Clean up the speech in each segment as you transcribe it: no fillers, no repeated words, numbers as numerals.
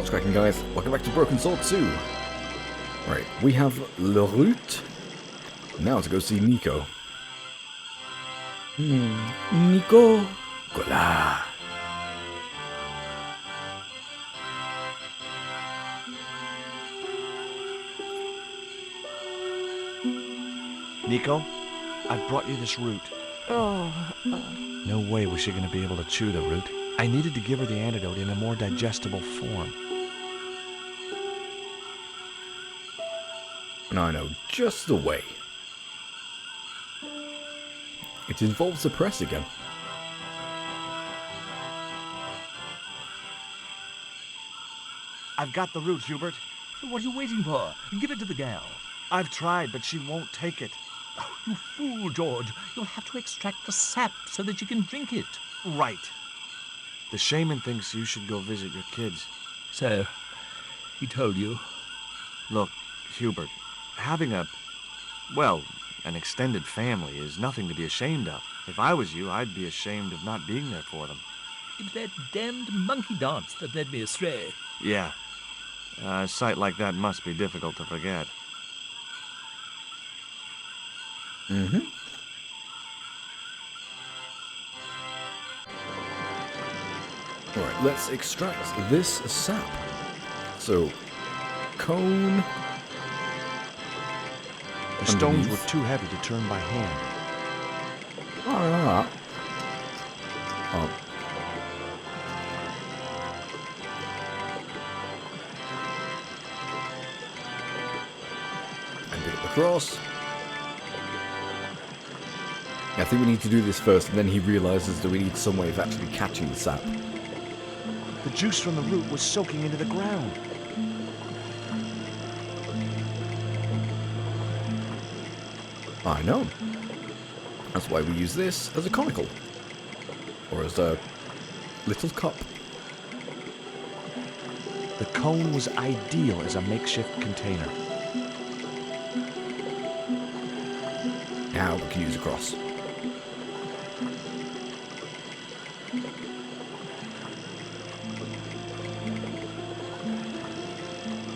What's cracking, guys? Welcome back to Broken Sword 2. Right, we have Le Route. Now to go see Nico. Nicole Collard. Nico, I brought you this root. No way was she going to be able to chew the root. I needed to give her the antidote in a more digestible form. And I know just the way. It involves the press again. I've got the root, Hubert. So what are you waiting for? Give it to the gal. I've tried, but she won't take it. Oh, you fool, George. You'll have to extract the sap so that you can drink it. Right. The shaman thinks you should go visit your kids. So, he told you? Look, Hubert, having an extended family is nothing to be ashamed of. If I was you, I'd be ashamed of not being there for them. It was that damned monkey dance that led me astray. Yeah. A sight like that must be difficult to forget. Alright, let's extract this sap. So, cone. The stones were too heavy to turn by hand. Oh. And get it across. I think we need to do this first, and then he realizes that we need some way of actually catching the sap. The juice from the root was soaking into the ground. I know. That's why we use this as a conical. Or as a little cup. The cone was ideal as a makeshift container. Now we can use a cross.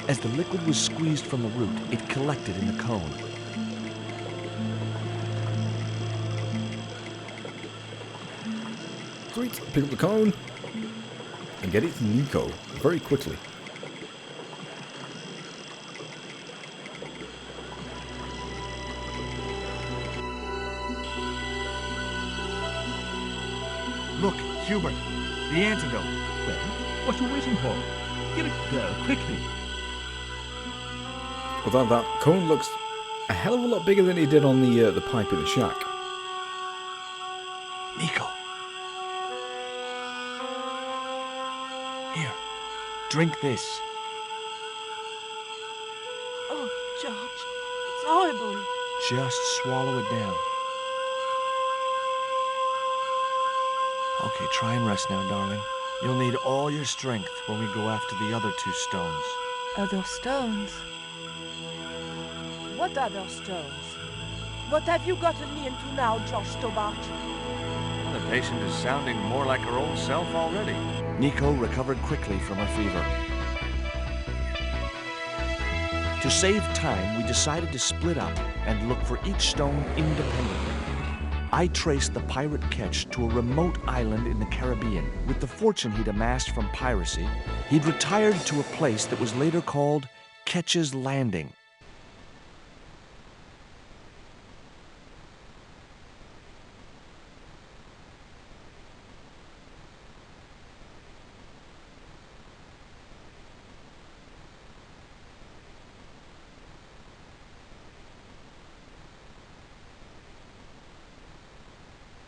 As the liquid was squeezed from the root, it collected in the cone. Sweet. Pick up the cone. And get it to Nico very quickly. Look, Hubert, the antidote. Well, what are you waiting for? Give it a go, quickly. Although that cone looks a hell of a lot bigger than it did on the pipe in the shack. Nico. Here, drink this. Oh, George, it's horrible. Just swallow it down. Okay, try and rest now, darling. You'll need all your strength when we go after the other two stones. Other stones? What other stones? What have you gotten me into now, George Stobbart? Well, the patient is sounding more like her old self already. Nico recovered quickly from her fever. To save time, we decided to split up and look for each stone independently. I traced the pirate Ketch to a remote island in the Caribbean. With the fortune he'd amassed from piracy, he'd retired to a place that was later called Ketch's Landing.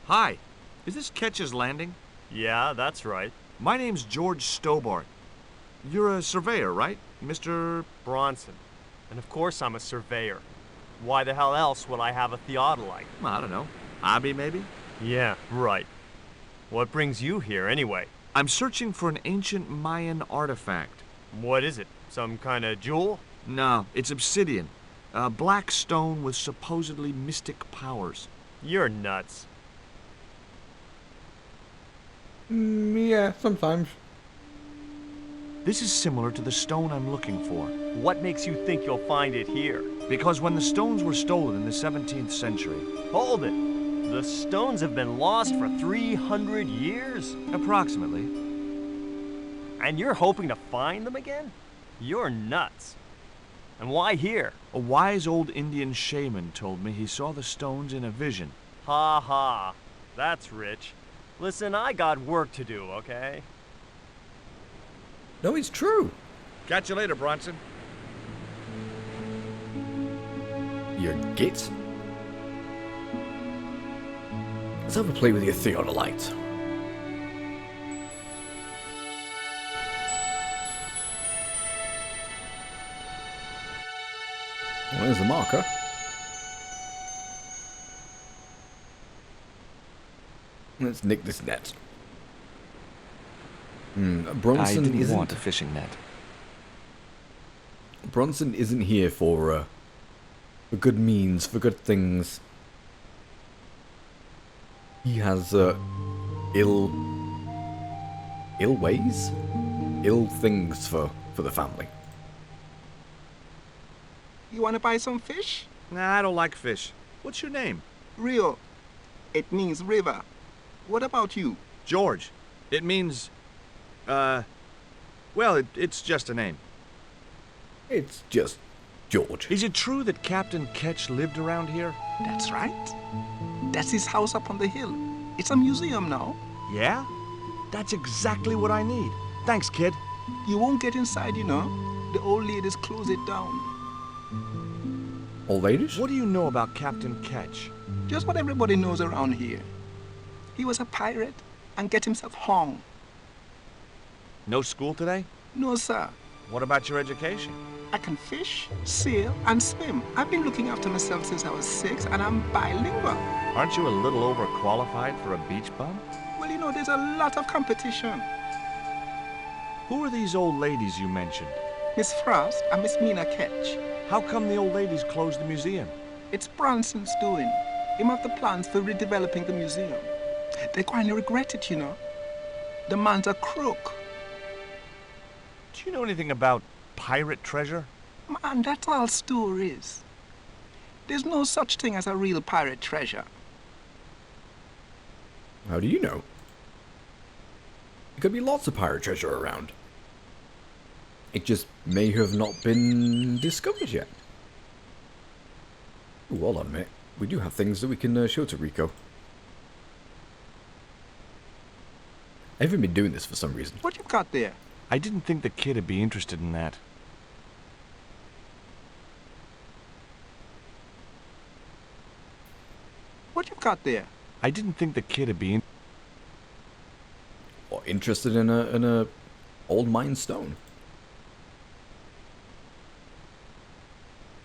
Hi, is this Ketch's Landing? Yeah, that's right. My name's George Stobbart. You're a surveyor, right, Mr. Bronson. And of course I'm a surveyor. Why the hell else would I have a theodolite? I don't know. Hobby, maybe? Yeah, right. What brings you here, anyway? I'm searching for an ancient Mayan artifact. What is it? Some kind of jewel? No, it's obsidian. A black stone with supposedly mystic powers. You're nuts. Yeah, sometimes. This is similar to the stone I'm looking for. What makes you think you'll find it here? Because when the stones were stolen in the 17th century, Hold it. The stones have been lost for 300 years? approximately, And you're hoping to find them again? You're nuts. And why here? a wise old Indian shaman told me he saw the stones in a vision. Ha ha. That's rich. Listen, I got work to do, okay? No, it's true. Catch you later, Bronson. You git. Let's have a play with your theodolite. Well, there's the marker. Let's nick this net. Bronson I didn't isn't. want a fishing net. Bronson isn't here for good means, for good things. He has ill ways, ill things for the family. You want to buy some fish? Nah, I don't like fish. What's your name? Rio. It means river. What about you? George. It means, well, it's just a name. It's just George. Is it true that Captain Ketch lived around here? That's right. That's his house up on the hill. It's a museum now. Yeah? That's exactly what I need. Thanks, kid. You won't get inside, you know. The old ladies close it down. Old ladies? What do you know about Captain Ketch? Just what everybody knows around here. He was a pirate and get himself hung. No school today? No, sir. What about your education? I can fish, sail, and swim. I've been looking after myself since I was 6, and I'm bilingual. Aren't you a little overqualified for a beach bum? Well, you know, there's a lot of competition. Who are these old ladies you mentioned? Miss Frost and Miss Mina Ketch. How come the old ladies closed the museum? It's Bronson's doing. Him have the plans for redeveloping the museum. They kind of regret it, you know. The man's a crook. Do you know anything about pirate treasure? Man, that's all stories. There's no such thing as a real pirate treasure. How do you know? There could be lots of pirate treasure around. It just may have not been discovered yet. Ooh, hold on a minute. We do have things that we can show to Rico. I haven't been doing this for some reason. What you got there? I didn't think the kid would be interested in that. What you got there? I didn't think the kid would be Or interested in a old mine stone.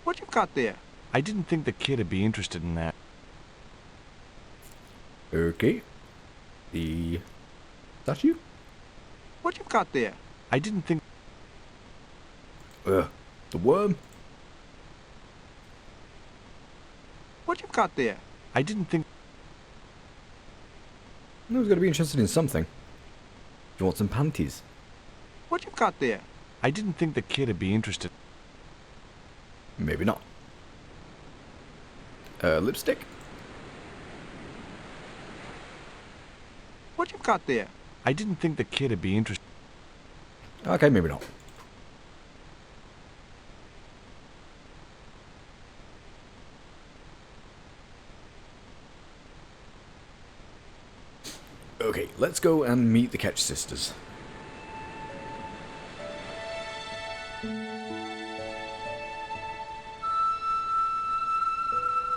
What you got there? I didn't think the kid would be interested in that. Okay. The statue? What you got there? I didn't think... The worm? What you got there? I didn't think... I was going to be interested in something. Do you want some panties? What you got there? I didn't think the kid would be interested. Maybe not. Lipstick? What you got there? I didn't think the kid would be interested. Okay, maybe not. Okay, let's go and meet the Ketch sisters.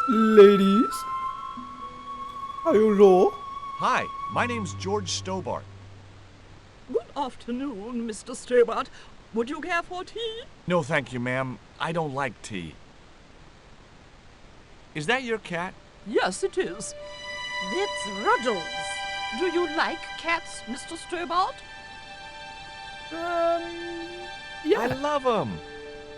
Ladies, hello. Hi, my name's George Stobbart. Good afternoon, Mr. Stobbart. Would you care for tea? No, thank you, ma'am. I don't like tea. Is that your cat? Yes, it is. That's Ruddles. Do you like cats, Mr. Stobbart? Yeah. I love them.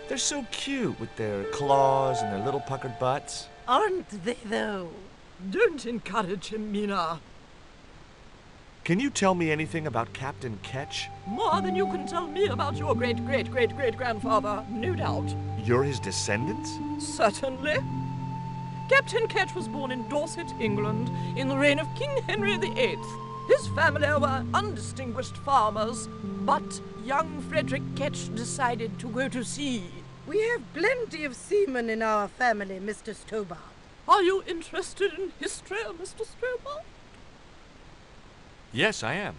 They're so cute with their claws and their little puckered butts. Aren't they, though? Don't encourage him, Mina. Can you tell me anything about Captain Ketch? More than you can tell me about your great-great-great-great-grandfather, no doubt. You're his descendants? Certainly. Captain Ketch was born in Dorset, England, in the reign of King Henry VIII. His family were undistinguished farmers, but young Frederick Ketch decided to go to sea. We have plenty of seamen in our family, Mr. Stobbart. Are you interested in history, Mr. Stobbart? Yes, I am.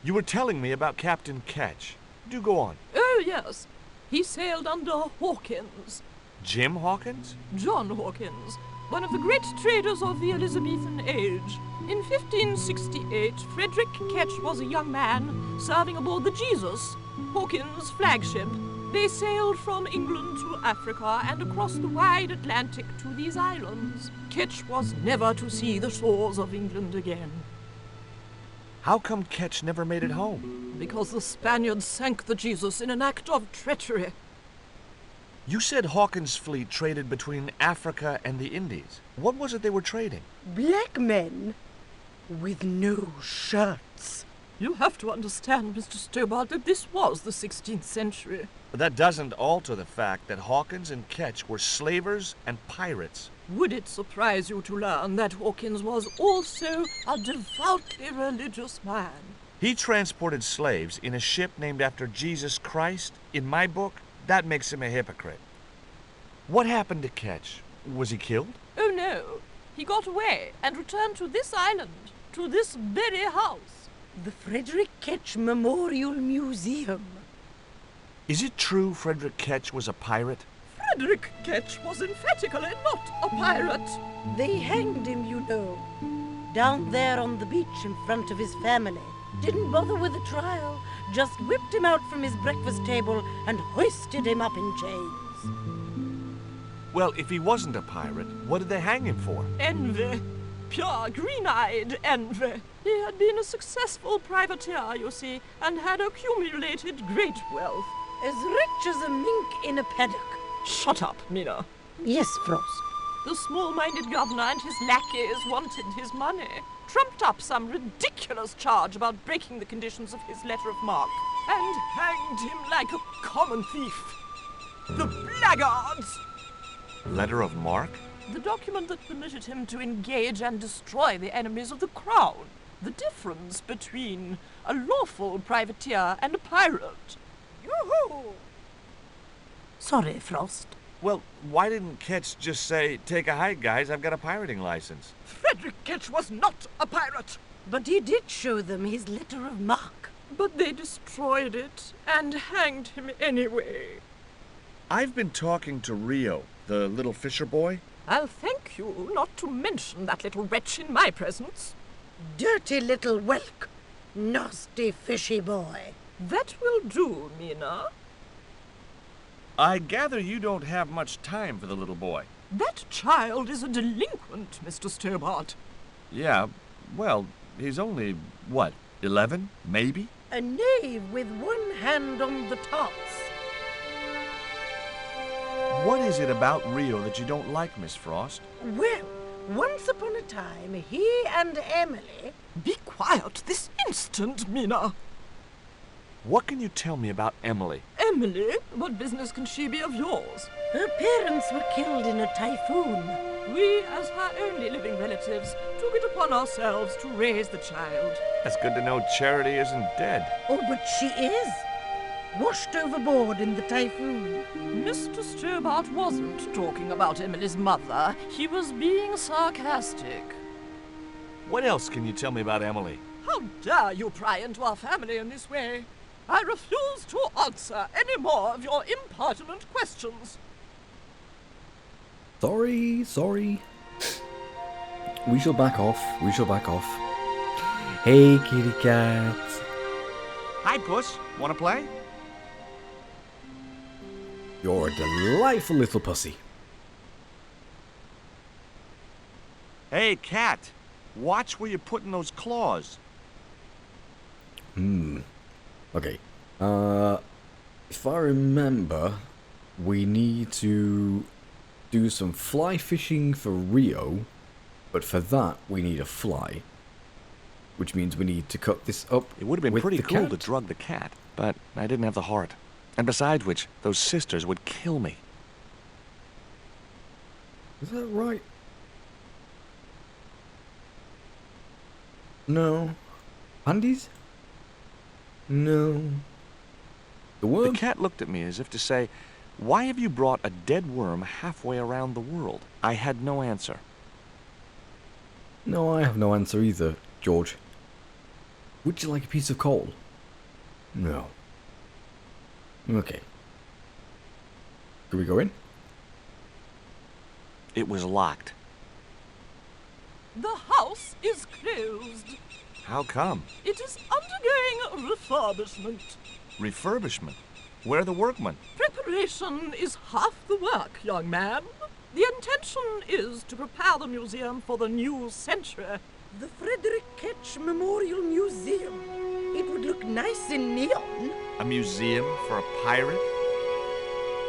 You were telling me about Captain Ketch. Do go on. Oh, yes. He sailed under Hawkins. Jim Hawkins? John Hawkins, one of the great traders of the Elizabethan age. In 1568, Frederick Ketch was a young man serving aboard the Jesus, Hawkins' flagship. They sailed from England to Africa and across the wide Atlantic to these islands. Ketch was never to see the shores of England again. How come Ketch never made it home? Because the Spaniards sank the Jesus in an act of treachery. You said Hawkins' fleet traded between Africa and the Indies. What was it they were trading? Black men with no shirts. You have to understand, Mr. Stobbart, that this was the 16th century. But that doesn't alter the fact that Hawkins and Ketch were slavers and pirates. Would it surprise you to learn that Hawkins was also a devoutly religious man? He transported slaves in a ship named after Jesus Christ. In my book, that makes him a hypocrite. What happened to Ketch? Was he killed? Oh no, he got away and returned to this island, to this very house. The Frederick Ketch Memorial Museum. Is it true Frederick Ketch was a pirate? Frederick Ketch was emphatically not a pirate. They hanged him, you know, down there on the beach in front of his family. Didn't bother with a trial, just whipped him out from his breakfast table and hoisted him up in chains. Well, if he wasn't a pirate, what did they hang him for? Envy. Pure, green-eyed envy. He had been a successful privateer, you see, and had accumulated great wealth. As rich as a mink in a paddock. Shut up, Mina. Yes, Frost. The small-minded governor and his lackeys wanted his money, trumped up some ridiculous charge about breaking the conditions of his letter of marque, and hanged him like a common thief. The blackguards! Letter of marque? The document that permitted him to engage and destroy the enemies of the crown. The difference between a lawful privateer and a pirate. Yoo-hoo! Sorry, Frost. Well, why didn't Ketch just say, "Take a hike, guys, I've got a pirating license"? Frederick Ketch was not a pirate. But he did show them his letter of marque. But they destroyed it and hanged him anyway. I've been talking to Rio, the little fisher boy. I'll thank you not to mention that little wretch in my presence. Dirty little whelk. Nasty fishy boy. That will do, Mina. I gather you don't have much time for the little boy. That child is a delinquent, Mr. Stobbart. Yeah, well, he's only, 11, maybe? A knave with one hand on the tops. What is it about Rio that you don't like, Miss Frost? Well, once upon a time, he and Emily... Be quiet this instant, Mina. What can you tell me about Emily? Emily? What business can she be of yours? Her parents were killed in a typhoon. We, as her only living relatives, took it upon ourselves to raise the child. That's good to know Charity isn't dead. Oh, but she is. Washed overboard in the typhoon. Mr. Stobbart wasn't talking about Emily's mother. He was being sarcastic. What else can you tell me about Emily? How dare you pry into our family in this way? I refuse to answer any more of your impertinent questions. Sorry. We shall back off. Hey, kitty cat. Hi, Puss. Want to play? You're a delightful little pussy. Hey, cat. Watch where you're putting those claws. Okay. If I remember, we need to do some fly fishing for Rio, but for that we need a fly. which means we need to cut this up. It would have been with pretty the cool cat. to drug the cat, but I didn't have the heart. And besides which, those sisters would kill me. Is that right? No. Pandies? No. The worm? The cat looked at me as if to say, "Why have you brought a dead worm halfway around the world?" I had no answer. No, I have no answer either, George. Would you like a piece of coal? No. Okay. Can we go in? It was locked. The house is closed. How come? It is undergoing refurbishment. Refurbishment? Where are the workmen? Preparation is half the work, young man. The intention is to prepare the museum for the new century. The Frederick Ketch Memorial Museum. It would look nice in neon. A museum for a pirate?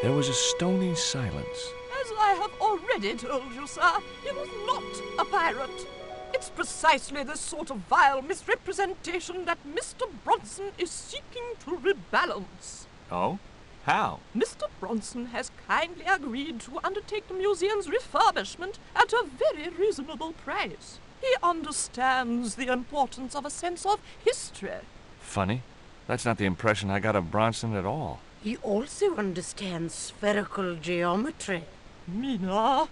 There was a stony silence. As I have already told you, sir, he was not a pirate. It's precisely this sort of vile misrepresentation that Mr. Bronson is seeking to rebalance. Oh? How? Mr. Bronson has kindly agreed to undertake the museum's refurbishment at a very reasonable price. He understands the importance of a sense of history. Funny. That's not the impression I got of Bronson at all. He also understands spherical geometry. Mina?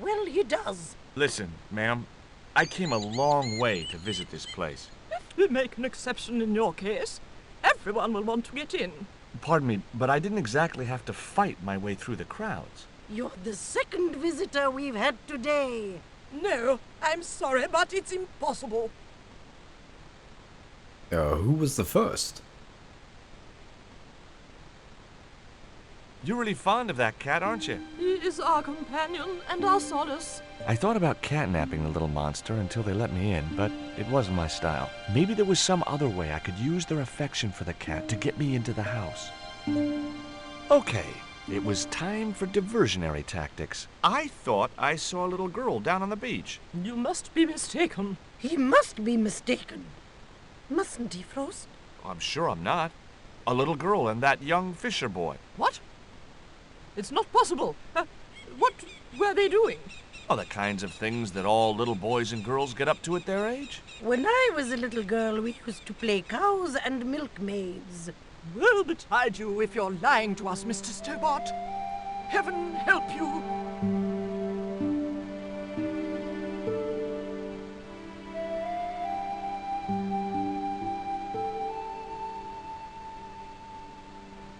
Well, he does. Listen, ma'am, I came a long way to visit this place. If we make an exception in your case, everyone will want to get in. Pardon me, but I didn't exactly have to fight my way through the crowds. You're the second visitor we've had today. No, I'm sorry, but it's impossible. Who was the first? You're really fond of that cat, aren't you? He is our companion and our solace. I thought about catnapping the little monster until they let me in, but it wasn't my style. Maybe there was some other way I could use their affection for the cat to get me into the house. Okay, it was time for diversionary tactics. I thought I saw a little girl down on the beach. You must be mistaken. He must be mistaken. Mustn't he, Frost? I'm sure I'm not. A little girl and that young fisher boy. What? It's not possible. What were they doing? Oh, the kinds of things that all little boys and girls get up to at their age. When I was a little girl, we used to play cows and milkmaids. Woe betide you if you're lying to us, Mr. Stobbart. Heaven help you.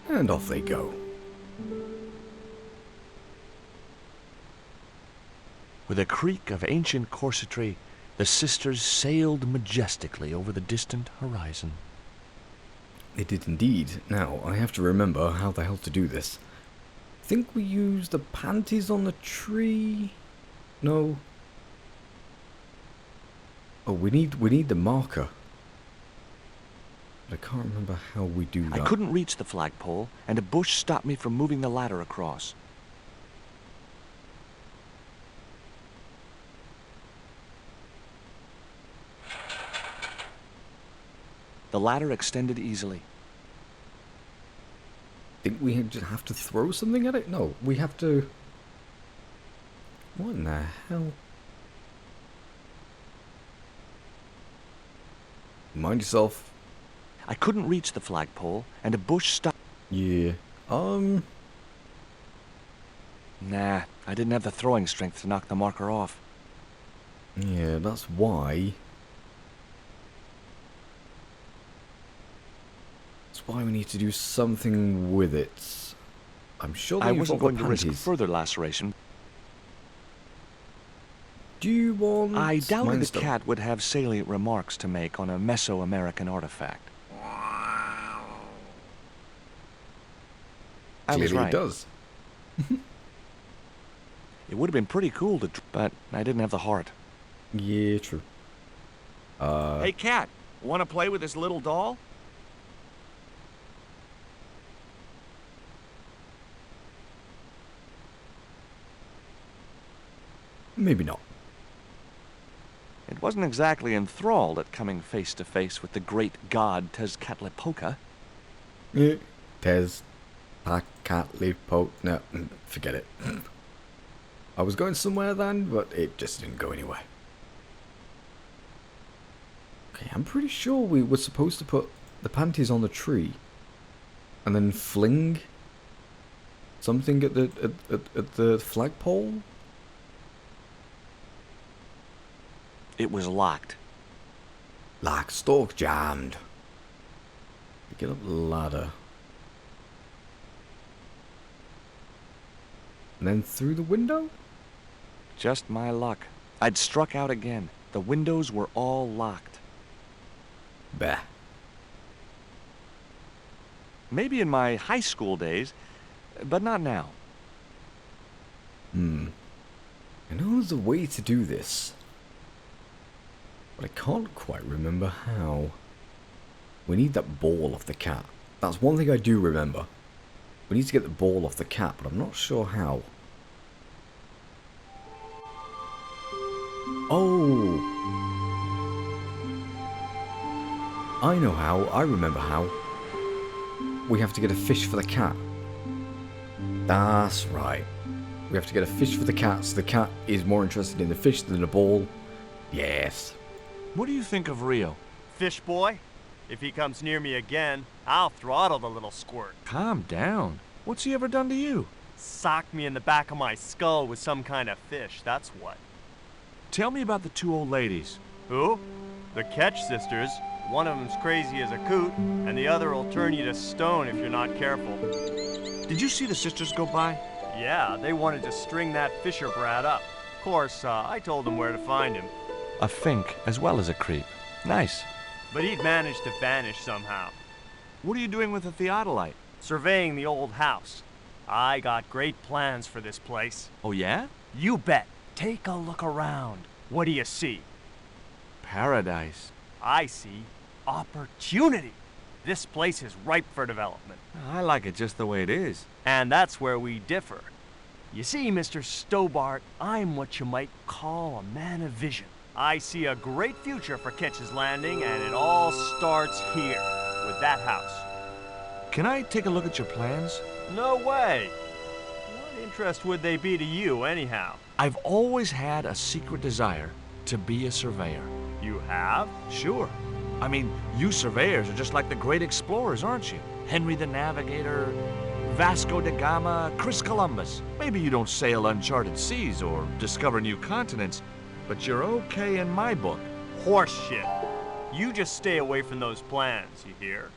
And off they go. With a creak of ancient corsetry, the sisters sailed majestically over the distant horizon. They did indeed. Now, I have to remember how the hell to do this. Think we use the panties on the tree? No. Oh, we need the marker. But I can't remember how we do that. I couldn't reach the flagpole, and a bush stopped me from moving the ladder across. The ladder extended easily. Think we just have to throw something at it? No, we have to... What in the hell? Mind yourself. I couldn't reach the flagpole, and a bush stopped. Yeah. Nah, I didn't have the throwing strength to knock the marker off. Yeah, that's why... That's why we need to do something with it. I'm sure I they wasn't involve going to risk panties. further laceration. Do you want... I doubted Mine the still? cat would have salient remarks to make on a Mesoamerican artifact. I was Clearly right. it does. It would have been pretty cool to, but I didn't have the heart. Yeah, true. Hey, cat, want to play with this little doll? Maybe not. It wasn't exactly enthralled at coming face to face with the great god Tezcatlipoca. Tezcatlipoca. No, forget it. I was going somewhere then, but it just didn't go anywhere. Okay, I'm pretty sure we were supposed to put the panties on the tree and then fling something at the flagpole. It was locked. Like stalk jammed. Get up the ladder. And then through the window? Just my luck. I'd struck out again. The windows were all locked. Bah. Maybe in my high school days, but not now. I know there's a way to do this, but I can't quite remember how. We need that ball off the cat. That's one thing I do remember. We need to get the ball off the cat, but I'm not sure how. Oh! I know how. I remember how. We have to get a fish for the cat. That's right. We have to get a fish for the cat, so the cat is more interested in the fish than the ball. Yes. What do you think of Rio? Fish boy? If he comes near me again, I'll throttle the little squirt. Calm down. What's he ever done to you? Socked me in the back of my skull with some kind of fish, that's what. Tell me about the two old ladies. Who? The Ketch sisters. One of them's crazy as a coot, and the other will turn you to stone if you're not careful. Did you see the sisters go by? Yeah, they wanted to string that Fisher brat up. Of course, I told them where to find him. A fink as well as a creep. Nice. But he'd managed to vanish somehow. What are you doing with the theodolite? Surveying the old house. I got great plans for this place. Oh, yeah? You bet. Take a look around. What do you see? Paradise. I see opportunity. This place is ripe for development. I like it just the way it is. And that's where we differ. You see, Mr. Stobbart, I'm what you might call a man of vision. I see a great future for Ketch's Landing, and it all starts here, with that house. Can I take a look at your plans? No way. What interest would they be to you, anyhow? I've always had a secret desire to be a surveyor. You have? Sure. I mean, you surveyors are just like the great explorers, aren't you? Henry the Navigator, Vasco da Gama, Chris Columbus. Maybe you don't sail uncharted seas or discover new continents, but you're okay in my book. Horseshit. You just stay away from those plans, you hear?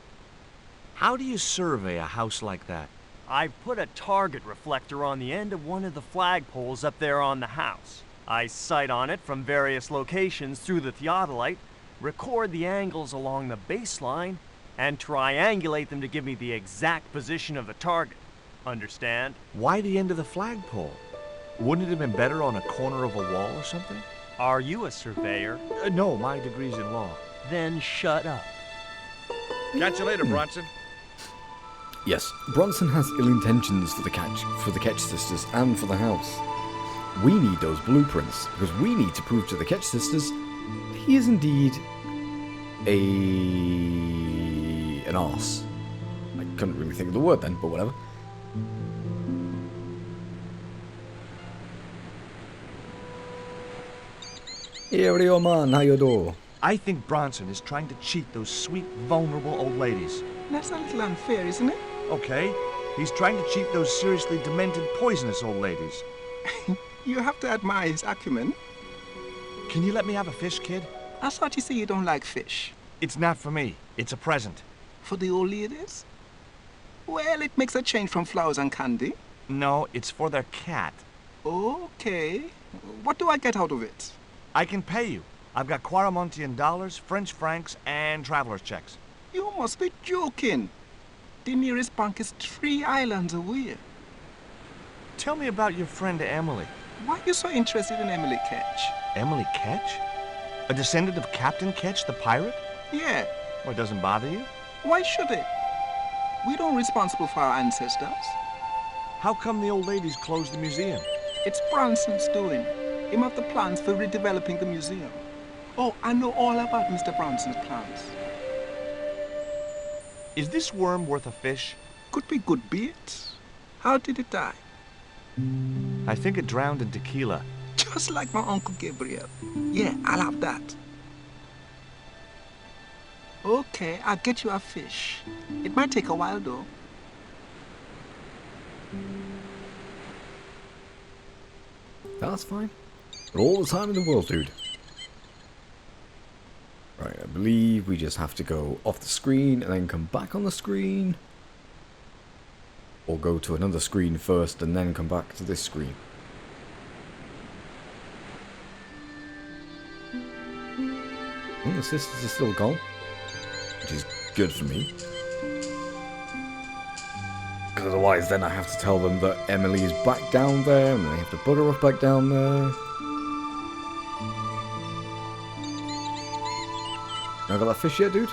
How do you survey a house like that? I put a target reflector on the end of one of the flagpoles up there on the house. I sight on it from various locations through the theodolite, record the angles along the baseline, and triangulate them to give me the exact position of the target. Understand? Why the end of the flagpole? Wouldn't it have been better on a corner of a wall or something? Are you a surveyor? No, my degree's in law. Then shut up. Catch you later, Bronson. Yes, Bronson has ill intentions for the Ketch sisters, and for the house. We need those blueprints, because we need to prove to the Ketch sisters he is indeed an arse. I couldn't really think of the word then, but whatever. Hey, old man, how you do? I think Bronson is trying to cheat those sweet, vulnerable old ladies. That's a little unfair, isn't it? Okay, he's trying to cheat those seriously demented, poisonous old ladies. You have to admire his acumen. Can you let me have a fish, kid? I thought you said you don't like fish. It's not for me. It's a present. For the old ladies? Well, it makes a change from flowers and candy. No, it's for their cat. Okay. What do I get out of it? I can pay you. I've got Quarramontian dollars, French francs, and traveler's checks. You must be joking. The nearest bank is 3 islands away. Tell me about your friend Emily. Why are you so interested in Emily Ketch? Emily Ketch? A descendant of Captain Ketch, the pirate? Yeah. Well, it doesn't bother you? Why should it? We don't responsible for our ancestors. How come the old ladies closed the museum? It's Bronson's doing. Him have the plans for redeveloping the museum. Oh, I know all about Mr. Bronson's plans. Is this worm worth a fish? Could be good bait. How did it die? I think it drowned in tequila. Just like my Uncle Gabriel. Yeah, I'll have that. Okay, I'll get you a fish. It might take a while, though. That's fine. But all the time in the world, dude. Right, I believe we just have to go off the screen and then come back on the screen. Or go to another screen first and then come back to this screen. The sisters are still gone, which is good for me. Because otherwise then I have to tell them that Emily is back down there and they have to bugger off back down there. I got that fish yet, dude?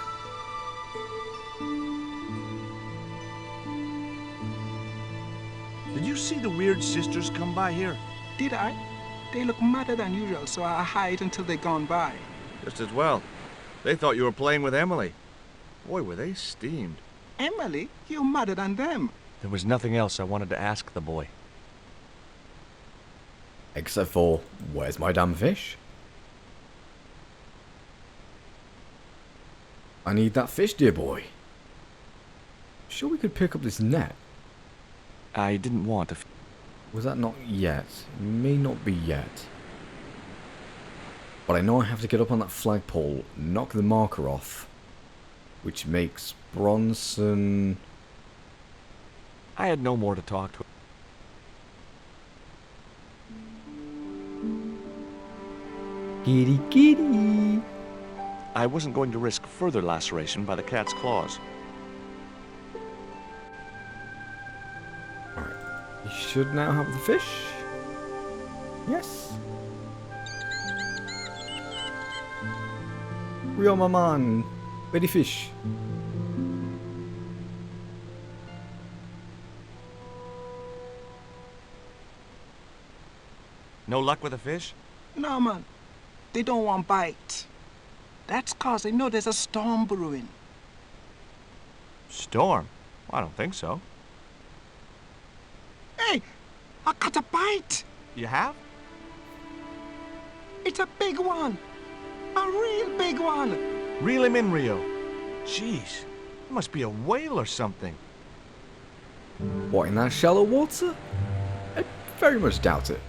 Did you see the weird sisters come by here? Did I? They look madder than usual, so I hide until they're gone by. Just as well. They thought you were playing with Emily. Boy, were they steamed. Emily, you're madder than them. There was nothing else I wanted to ask the boy. Except for, where's my damn fish? I need that fish, dear boy. Sure we could pick up this net? I didn't want to... Was that not yet? It may not be yet. But I know I have to get up on that flagpole, knock the marker off, which makes Bronson... I had no more to talk to. Kitty kitty! I wasn't going to risk further laceration by the cat's claws. Alright, you should now have the fish. Yes. Rio Maman, ready fish. No luck with a fish? No, man. They don't want bite. That's 'cause they know there's a storm brewing. Storm? I don't think so. Hey, I caught a bite. You have? It's a big one. A real big one. Reel him in, Rio. Jeez, it must be a whale or something. What, in that shallow water? I very much doubt it.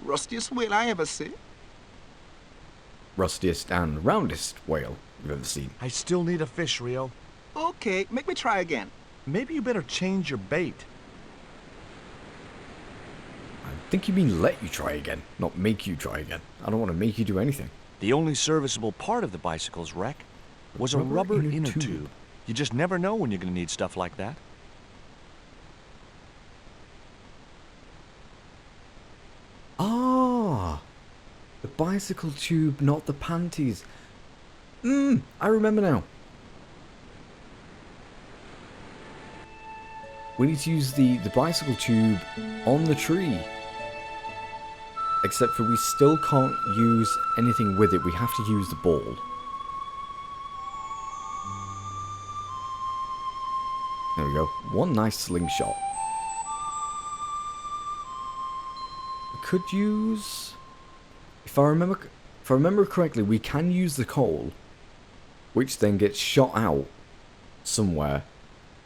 Rustiest whale I ever see. Rustiest and roundest whale you've ever seen. I still need a fish, Rio. Okay, make me try again. Maybe you better change your bait. I think you mean let you try again, not make you try again. I don't want to make you do anything. The only serviceable part of the bicycle's wreck was a rubber inner tube. You just never know when you're going to need stuff like that. Ah, the bicycle tube, not the panties. I remember now. We need to use the bicycle tube on the tree. Except for we still can't use anything with it. We have to use the ball. There we go. One nice slingshot. Could use, if I remember correctly, we can use the coal, which then gets shot out somewhere,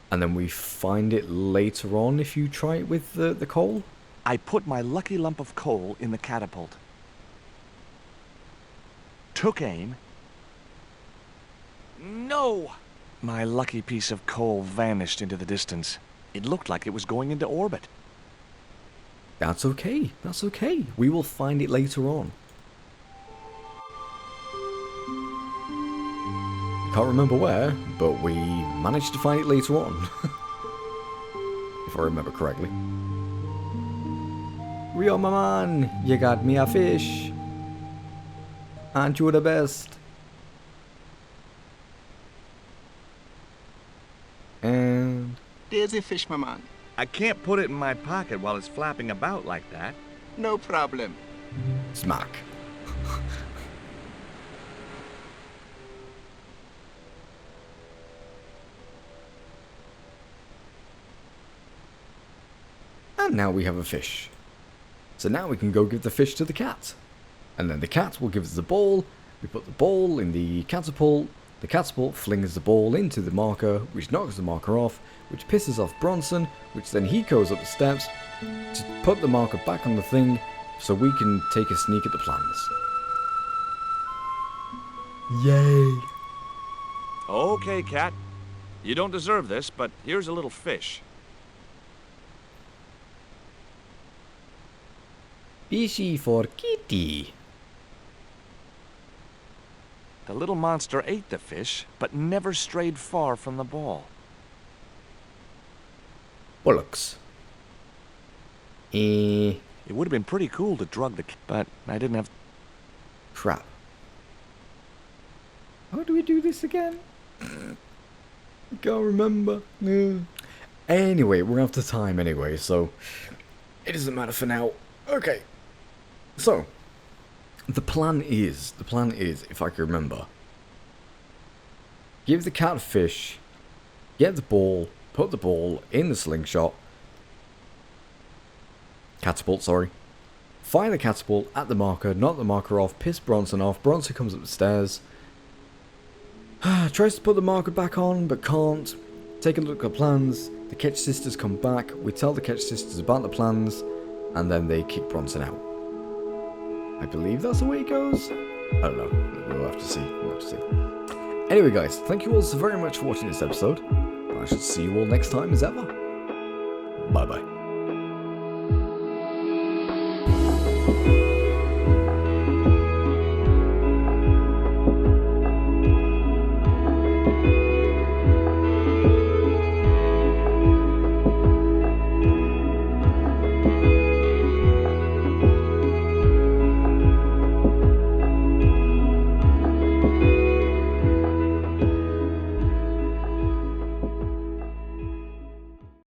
and then we find it later on if you try it with the coal. I put my lucky lump of coal in the catapult. Took aim. No! My lucky piece of coal vanished into the distance. It looked like it was going into orbit. That's okay. That's okay. We will find it later on. Can't remember where, but we managed to find it later on. If I remember correctly. Rio Maman, you got me a fish. Aren't you the best? And... There's a fish, my man. I can't put it in my pocket while it's flapping about like that. No problem. Smack. And now we have a fish. So now we can go give the fish to the cat. And then the cat will give us the ball. We put the ball in the catapult. The catapult flings the ball into the marker, which knocks the marker off, which pisses off Bronson, which then he goes up the steps to put the marker back on the thing so we can take a sneak at the plans. Yay! Okay, cat. You don't deserve this, but here's a little fish. Fishy for kitty. The little monster ate the fish, but never strayed far from the ball. Bollocks. It would have been pretty cool to drug the cat, but I didn't have... Crap. How do we do this again? I can't remember. Anyway, we're after time anyway, so it doesn't matter for now. Okay. So, the plan is, if I can remember, give the cat a fish, get the ball, put the ball in the slingshot, catapult, sorry, fire the catapult at the marker, knock the marker off, piss Bronson off, Bronson comes up the stairs, tries to put the marker back on, but can't, take a look at plans, the Ketch sisters come back, we tell the Ketch sisters about the plans, and then they kick Bronson out. I believe that's the way it goes. I don't know. We'll have to see. Anyway, guys, thank you all so very much for watching this episode. I shall see you all next time as ever. Bye-bye.